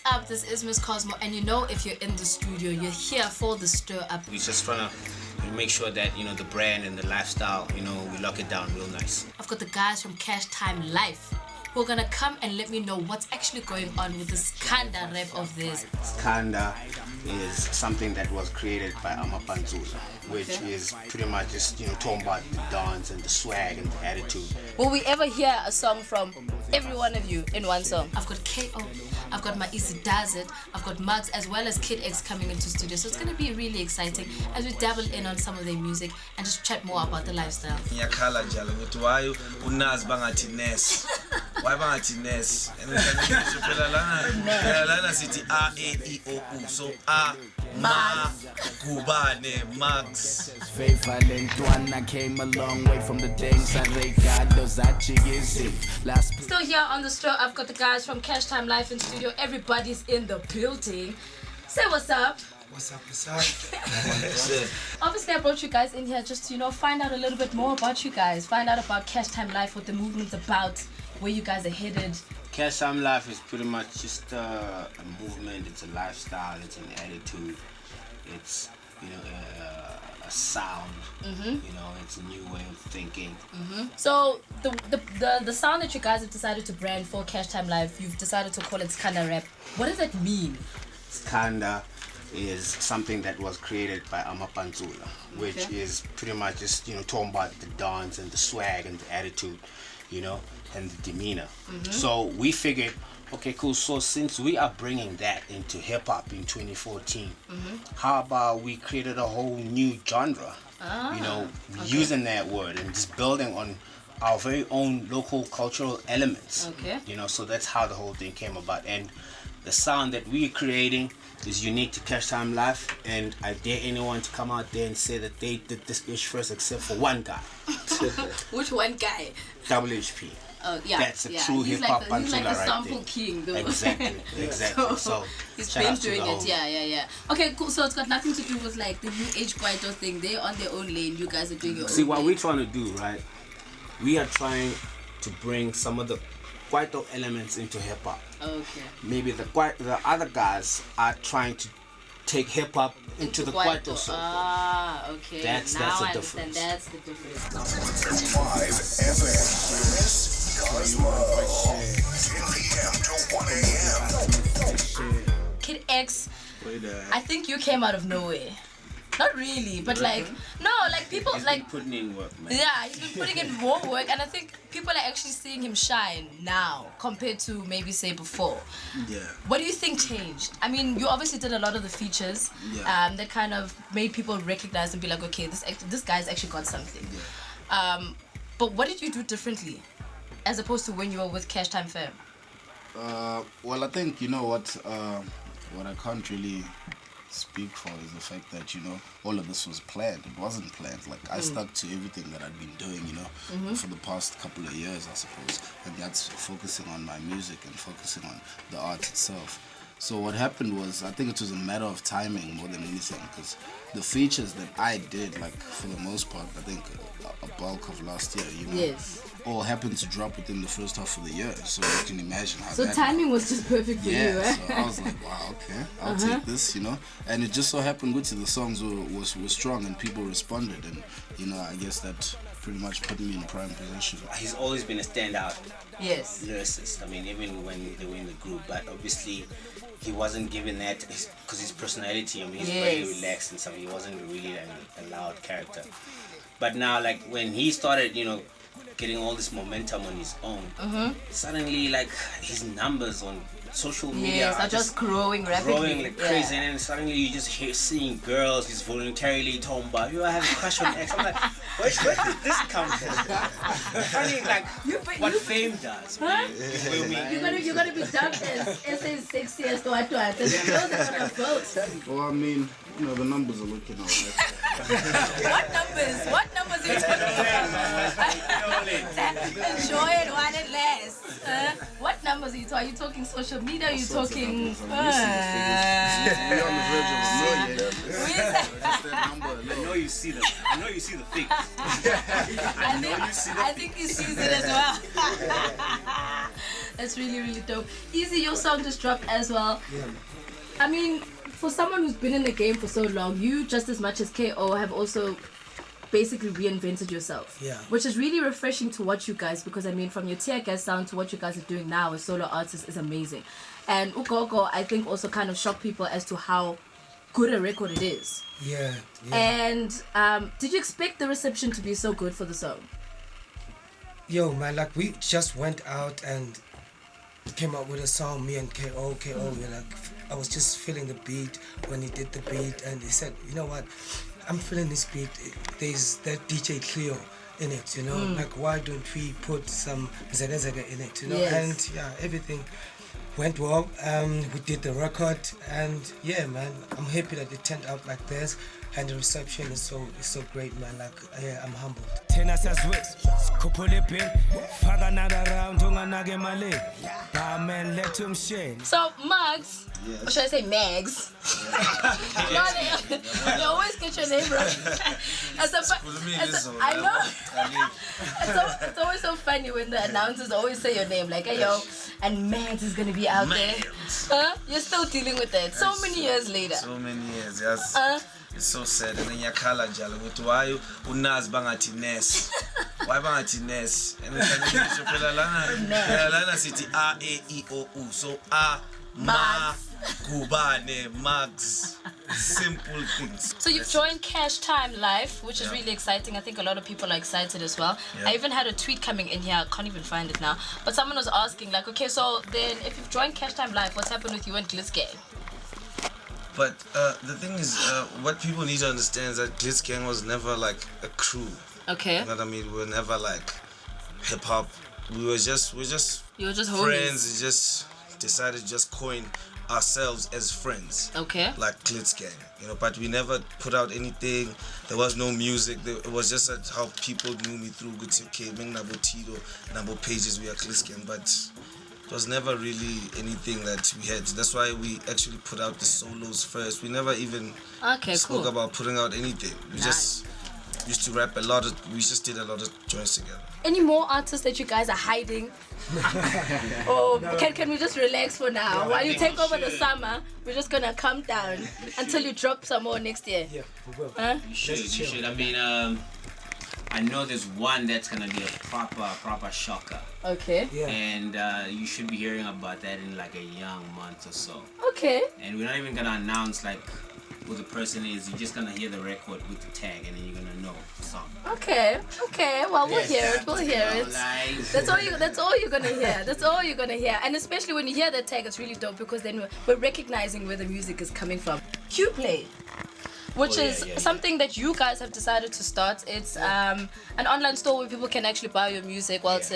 What's up? This is MsCosmo, and you know, if you're in the studio, you're here for the stir up. We're just trying to make sure that, the brand and the lifestyle, we lock it down real nice. I've got the guys from Cashtime Life who are gonna come and let me know what's actually going on with this scanda rap of theirs. Scanda is something that was created by Tsotsi, which is pretty much just, talking about the dance and the swag and the attitude. Will we ever hear a song from every one of you in one song? I've got KO, I've got my Easy Does It, I've got Mugs, as well as Kid X coming into studio. So it's gonna be really exciting as we dabble in on some of their music and just chat more about the lifestyle. Why bangathi Ness? And phela lana sithi A E I O U, so A Ma Kubane Max. Came a long way from the days Still here on the show, I've got the guys from Cashtime Life in studio. Everybody's in the building. Say what's up. What's up? Obviously, I brought you guys in here just to, find out a little bit more about you guys. Find out about Cashtime Life, what the movement's about, where you guys are headed. Cashtime Life is pretty much just a movement. It's a lifestyle. It's an attitude. It's a sound. It's a new way of thinking. So the sound that you guys have decided to brand for Cashtime Life, you've decided to call it scanda rap. What does that mean? Scanda is something that was created by Tsotsi, which is pretty much just talking about the dance and the swag and the attitude, and the demeanor. So we figured, okay, cool. So since we are bringing that into hip hop in 2014, how about we created a whole new genre? Using that word and just building on our very own local cultural elements. So that's how the whole thing came about. And the sound that we're creating is unique to Cashtime Life, and I dare anyone to come out there and say that they did this ish first, except for one guy. Which one guy? Double HP. Oh yeah, that's a true hip hop He's like the right sample there. king, though. Exactly. So he's been doing it. Yeah. Okay, cool. So it's got nothing to do with like the new age Kwaito thing. They're on their own lane. You guys are doing your own. See what lane. we're trying to do, right? We are trying to bring some of the Kwaito elements into hip hop. Okay. Maybe the other guys are trying to take hip hop into the Kwaito circle. Ah, okay. That's the difference. That's the difference. 10 p.m. to 1 a.m. Kid X, I think you came out of nowhere. Not really, but people He's like been putting in work, man. Yeah, he's been putting in more work, and I think people are actually seeing him shine now compared to maybe say before. Yeah. What do you think changed? I mean, you obviously did a lot of the features that kind of made people recognize and be like, okay, this guy's actually got something. Yeah. But what did you do differently as opposed to when you were with Cashtime Fam? Well, I think what I can't really speak for is the fact that all of this was planned. It wasn't planned. Like I stuck to everything that I'd been doing for the past couple of years, I suppose, and that's focusing on my music and focusing on the art itself. So what happened was, I think it was a matter of timing more than anything, because the features that I did, like for the most part, I think a bulk of last year, all happened to drop within the first half of the year. So you can imagine how. So timing was just perfect for you, right? So I was like, wow, okay, I'll take this, And it just so happened, the songs were strong and people responded, and I guess that pretty much put me in prime position. He's always been a standout lyricist. I mean, even when they were in the group, but obviously he wasn't given that because his personality. I mean, he's very relaxed and stuff. He wasn't really a loud character. But now, like when he started, getting all this momentum on his own, suddenly like his numbers on social media are just growing rapidly. Growing like crazy, and then suddenly you just seeing girls just voluntarily talking about, I have a crush on X. I'm like, where did this come from? Funny, like what fame does. Man. You're gonna be dubbed as SA6 years to what? Well, I mean, the numbers are looking all right. What numbers are you talking about? Enjoy it while it lasts. What numbers are you talking? Are you talking social media? Are you talking? I know you see them. I know you see the figures. I think he sees it as well. That's really, really dope. Easy, your song just dropped as well. Yeah. I mean, for someone who's been in the game for so long, you just as much as KO have also basically reinvented yourself. Yeah. Which is really refreshing to watch you guys, because I mean, from your tear gas sound to what you guys are doing now as solo artists is amazing. And Ugogo, I think, also kind of shocked people as to how good a record it is. Yeah. And did you expect the reception to be so good for the song? Yo, man, like we just went out and came up with a song, me and KO. We're like, I was just feeling the beat when he did the beat, and he said, you know what, I'm feeling this beat. There's that DJ Cleo in it, you know. Like, why don't we put some Zaga Zaga in it, you know? Yes. And yeah, everything went well. We did the record, and yeah, man, I'm happy that it turned out like this, and the reception is so great, man. Like, yeah, I'm humbled. So, Mags, or should I say Mags? You always get your name right. I know. It's always so funny when the announcers always say your name, like, hey, yo, and Mags is going to be out there. You're still dealing with that so many years later. So many years, yes. It's so sad. And then yakhala njalo ukuthi why unazi bangathi Ness. Why bangathi Ness? And then phela lana sithi A E I O U. So A Ma Gubane Mags. Simple things. So you've joined Cashtime Life, which is really exciting. I think a lot of people are excited as well. I even had a tweet coming in here. I can't even find it now. But someone was asking, like, okay, so then if you've joined Cashtime Life, what's happened with you and Glitzgang? But the thing is, what people need to understand is that Glitzgang was never like a crew. Okay. You know what I mean? We were never like hip hop. We were just You were just friends. homies. We just decided to just coin ourselves as friends. Okay. Like Glitzgang, you know. But we never put out anything. There was no music. It was just how people knew me through. Okay, Nabo Tito, Nabo Pages. We are Glitzgang, but it was never really anything that we had. That's why we actually put out the solos first. We never even spoke about putting out anything. We just used to rap a lot. We just did a lot of joints together. Any more artists that you guys are hiding? Or can we just relax for now? While you take over the summer, we're just gonna calm down until you drop some more next year. Yeah, we will. You should. I mean, I know there's one that's gonna be a proper shocker. Okay. Yeah. And you should be hearing about that in like a young month or so. Okay. And we're not even gonna announce like who the person is. You're just gonna hear the record with the tag, and then you're gonna know the song. Okay. Well, we'll hear it. We'll hear it. Like, That's all you're gonna hear. That's all you're gonna hear. And especially when you hear that tag, it's really dope, because then we're recognizing where the music is coming from. Qplay, which is something that you guys have decided to start. It's an online store where people can actually buy your music. Well, it's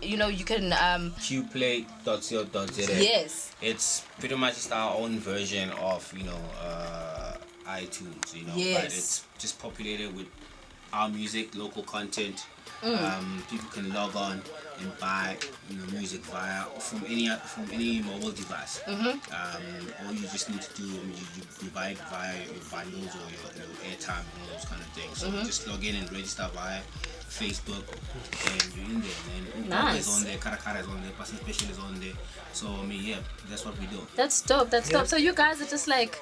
you can qplay.co.za. Yes. It's pretty much just our own version of iTunes, Yes. but it's just populated with our music, local content. People can log on and buy music from any mobile device. All you just need to do, you buy it via your bundles or your airtime and all those kind of things. So just log in and register via Facebook, and you're in there. And Nice. is on there, Karakara is on there, Passing Special is on there. So I mean, yeah, that's what we do. That's dope. That's dope. So you guys are just like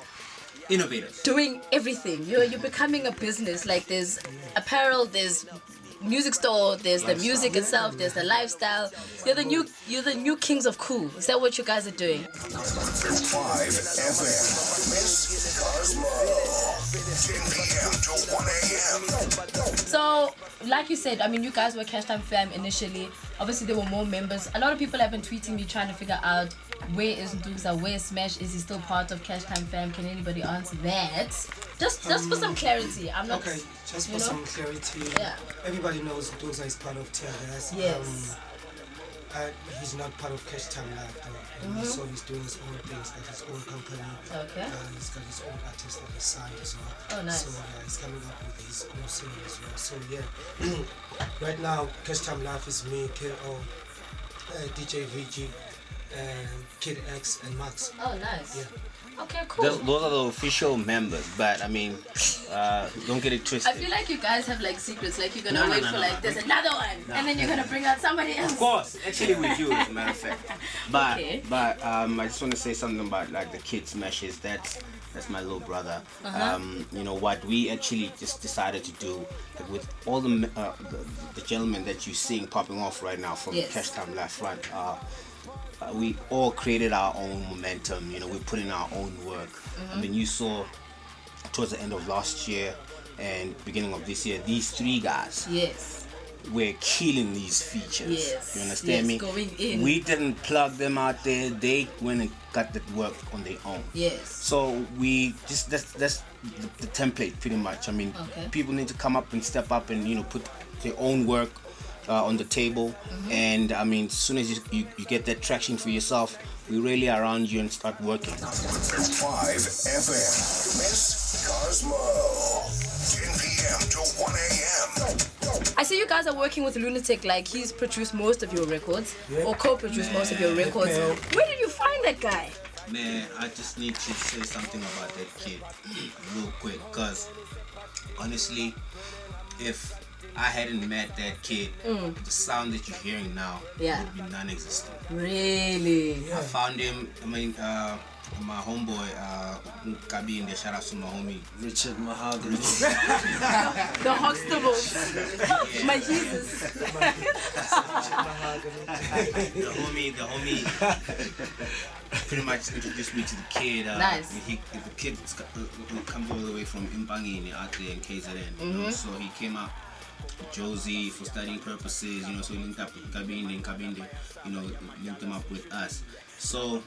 Innovators. doing everything. You're becoming a business. Like, there's apparel, there's music store, there's the music itself, there's the lifestyle. You're the new kings of cool. Is that what you guys are doing? 5 FM. MsCosmo. 10 p.m. to 1 a.m. So, like you said, I mean, you guys were Cashtime Fam initially. Obviously, there were more members. A lot of people have been tweeting me trying to figure out, where is Ndungsa, where is Smash, is he still part of Cashtime Fam? Can anybody answer that? Just for some clarity. I'm not. Okay, just for some clarity. Yeah. Everybody knows Ndungsa is part of TRS. Yes. He's not part of Cashtime Life though. So he's doing his own things, like his own company. Okay. He's got his own artist that he signed as well. Oh, nice. So he's coming up with his own single as well. So yeah, right now Cashtime Life is me, KO, DJ VG, Kid X, and Max. Oh, nice. Yeah. Okay, cool. Those are the official members, but I mean, don't get it twisted. I feel like you guys have like secrets, like you're gonna wait for like there's another one, and then you're gonna bring out somebody else. Of course, actually we do, as a matter of fact. But Okay. I just want to say something about like the kids meshes. That's my little brother. You know what we actually just decided to do, like, with all the gentlemen that you're seeing popping off right now from Yes. Cashtime Left Front. We all created our own momentum. You know, we put in our own work. I mean, you saw towards the end of last year and beginning of this year, these three guys. Yes. We're killing these features. Yes. You understand me? Going in. We didn't plug them out there. They went and got the work on their own. Yes. So we just that's the template pretty much. I mean, Okay. people need to come up and step up and put their own work on the table. And I mean, as soon as you get that traction for yourself, we really around you and start working. 5 FM, MsCosmo, 10 p.m. to 1 a.m. I see you guys are working with Lunatic, like he's produced most of your records, or co-produced most of your records. Where did you find that guy? Man, I just need to say something about that kid real quick, because honestly, if I hadn't met that kid, the sound that you're hearing now would be non-existent. Really? I found him, I mean, my homeboy, Kabi, in the shout out to my homie Richard Mahogany. The Huxtable. My Jesus. the homie pretty much introduced me to the kid. Nice. The kid comes all the way from Impangi out there in KZN. So he came out with Josie for studying purposes, so he linked up with Kabinde, and Kabinde, linked him up with us. So,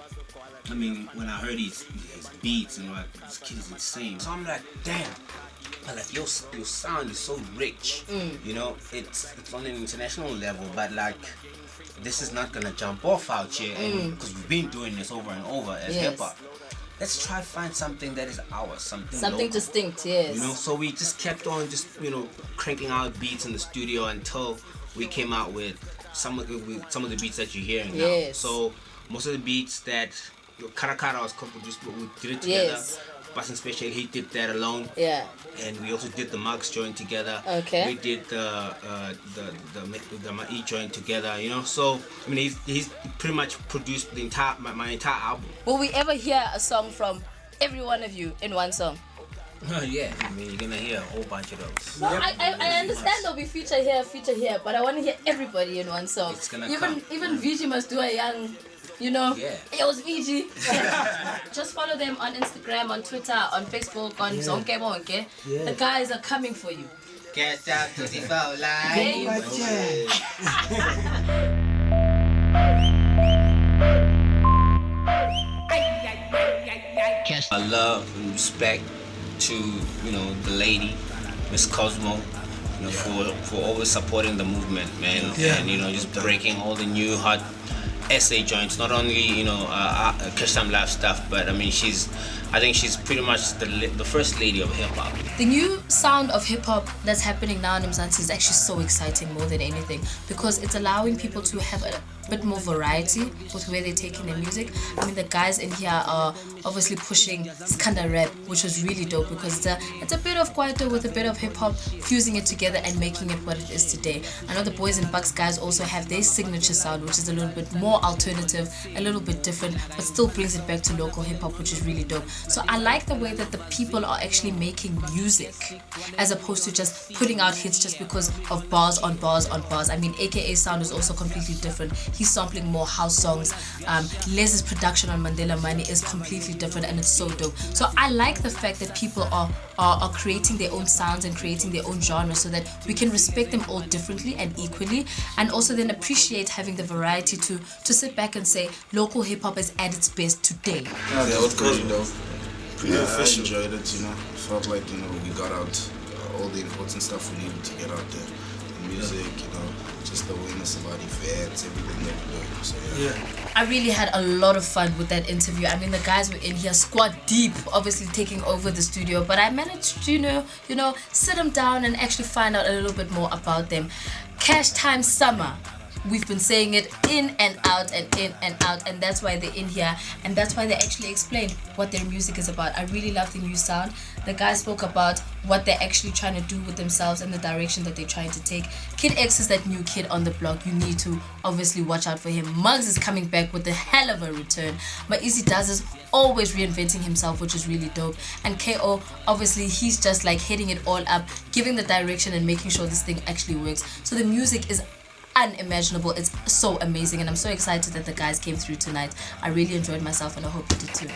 I mean, when I heard his beats, and like, this kid is insane. So I'm like, damn. But like your sound is so rich, it's on an international level, but like this is not gonna jump off out here, and because we've been doing this over and over as hip hop. Let's try to find something that is ours, something local, distinct, yes. So we just kept on cranking out beats in the studio until we came out with some of the beats that you're hearing now. Yes. So most of the beats that Karakara was co-produced, but we did it together. Yes. Passing Special, he did that alone. Yeah. And we also did the Mugs joint together. Okay. We did the Ma'i joint together. So I mean, he's pretty much produced the my entire album. Will we ever hear a song from every one of you in one song? Yeah, I mean, you're gonna hear a whole bunch of those. No, I understand there'll be feature here, but I want to hear everybody in one song. It's gonna even VG must do a young. Yeah. It was VG. Just follow them on Instagram, on Twitter, on Facebook, on Zonke Bonke. The guys are coming for you. Cashtime Tsotsi For Life. There you I love and respect to the lady, MsCosmo, for always supporting the movement, man, and just breaking all the new hot essay joints, not only Cashtime Live stuff, but I mean I think she's pretty much the first lady of hip hop. The new sound of hip hop that's happening now in Mzansi is actually so exciting more than anything, because it's allowing people to have a bit more variety with where they're taking their music. I mean, the guys in here are obviously pushing scanda rap, which was really dope, because it's a bit of kwaito with a bit of hip hop, fusing it together and making it what it is today. I know the Boys and Bucks guys also have their signature sound, which is a little bit more alternative, a little bit different, but still brings it back to local hip hop, which is really dope. So I like the way that the people are actually making music, as opposed to just putting out hits just because of bars on bars on bars. I mean, AKA's sound is also completely different. He's sampling more house songs. Les's production on Mandela Money is completely different, and it's so dope. So I like the fact that people are creating their own sounds and creating their own genres, so that we can respect them all differently and equally, and also then appreciate having the variety to sit back and say local hip hop is at its best today. That was good, though. Pretty official. I enjoyed it, felt like, we got out all the important stuff we needed to get out there. The music, just the awareness about events, everything that we're doing. So I really had a lot of fun with that interview. I mean, the guys were in here squad deep, obviously taking over the studio, but I managed to, sit them down and actually find out a little bit more about them. Cashtime Summer. we've been saying it in and out and in and out, and that's why they're in here, and that's why they actually explained what their music is about. I really love the new sound. The guys spoke about what they're actually trying to do with themselves and the direction that they're trying to take. Kid X is that new kid on the block. You need to obviously watch out for him. Muggs is coming back with a hell of a return. But Easy Does is always reinventing himself, which is really dope. And KO, obviously, he's just like hitting it all up, giving the direction and making sure this thing actually works. So the music is unimaginable. It's so amazing, and I'm so excited that the guys came through tonight. I really enjoyed myself, and I hope you did too.